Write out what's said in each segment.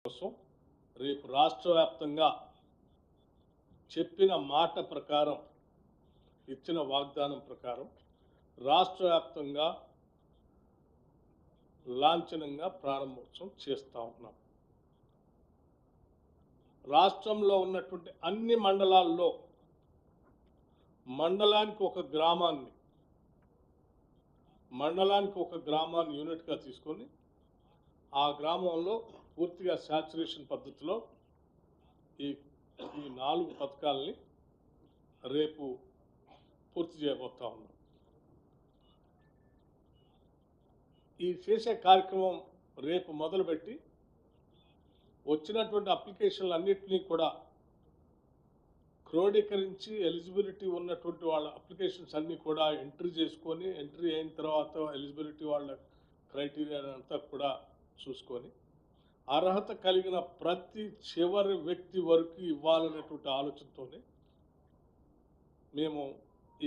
కోసం రేపు రాష్ట్ర వ్యాప్తంగా చెప్పిన మాట ప్రకారం, ఇచ్చిన వాగ్దానం ప్రకారం రాష్ట్ర వ్యాప్తంగా లాంఛనంగా ప్రారంభోత్సవం చేస్తూ ఉన్నాం. రాష్ట్రంలో ఉన్నటువంటి అన్ని మండలాల్లో మండలానికి ఒక గ్రామాన్ని యూనిట్గా తీసుకొని ఆ గ్రామంలో పూర్తిగా శాచురేషన్ పద్ధతిలో ఈ 4 పథకాలని రేపు పూర్తి చేయబోతా ఉన్నాం. ఈ చేసే కార్యక్రమం రేపు మొదలుపెట్టి వచ్చినటువంటి అప్లికేషన్లు అన్నింటినీ కూడా క్రోడీకరించి ఎలిజిబిలిటీ ఉన్నటువంటి వాళ్ళ అప్లికేషన్స్ అన్నీ కూడా ఎంట్రీ చేసుకొని, ఎంట్రీ అయిన తర్వాత ఎలిజిబిలిటీ వాళ్ళ క్రైటీరియా అంతా కూడా చూసుకొని అర్హత కలిగిన ప్రతి చివరి వ్యక్తి వరకు ఇవ్వాలనేటువంటి ఆలోచనతోనే మేము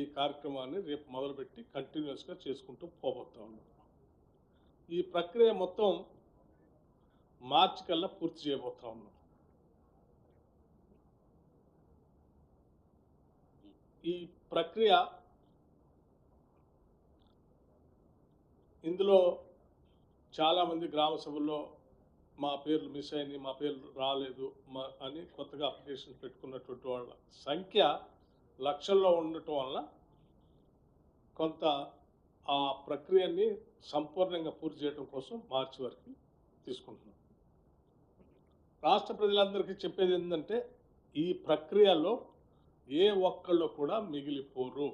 ఈ కార్యక్రమాన్ని రేపు మొదలుపెట్టి కంటిన్యూస్గా చేసుకుంటూ పోబోతా ఉన్నాం. ఈ ప్రక్రియ మొత్తం మార్చి కల్లా పూర్తి చేయబోతా ఉన్నాం. ఈ ప్రక్రియ ఇందులో చాలామంది గ్రామ సభల్లో మా పేర్లు మిస్ అయినాయి, మా పేర్లు రాలేదు అని కొత్తగా అప్లికేషన్ పెట్టుకున్నటువంటి వాళ్ళ సంఖ్య లక్షల్లో ఉండటం వల్ల కొంత ఆ ప్రక్రియని సంపూర్ణంగా పూర్తి చేయడం కోసం మార్చి వరకు తీసుకుంటున్నాం. రాష్ట్ర ప్రజలందరికీ చెప్పేది ఏంటంటే ఈ ప్రక్రియలో ఏ ఒక్కళ్ళు కూడా మిగిలిపోరు.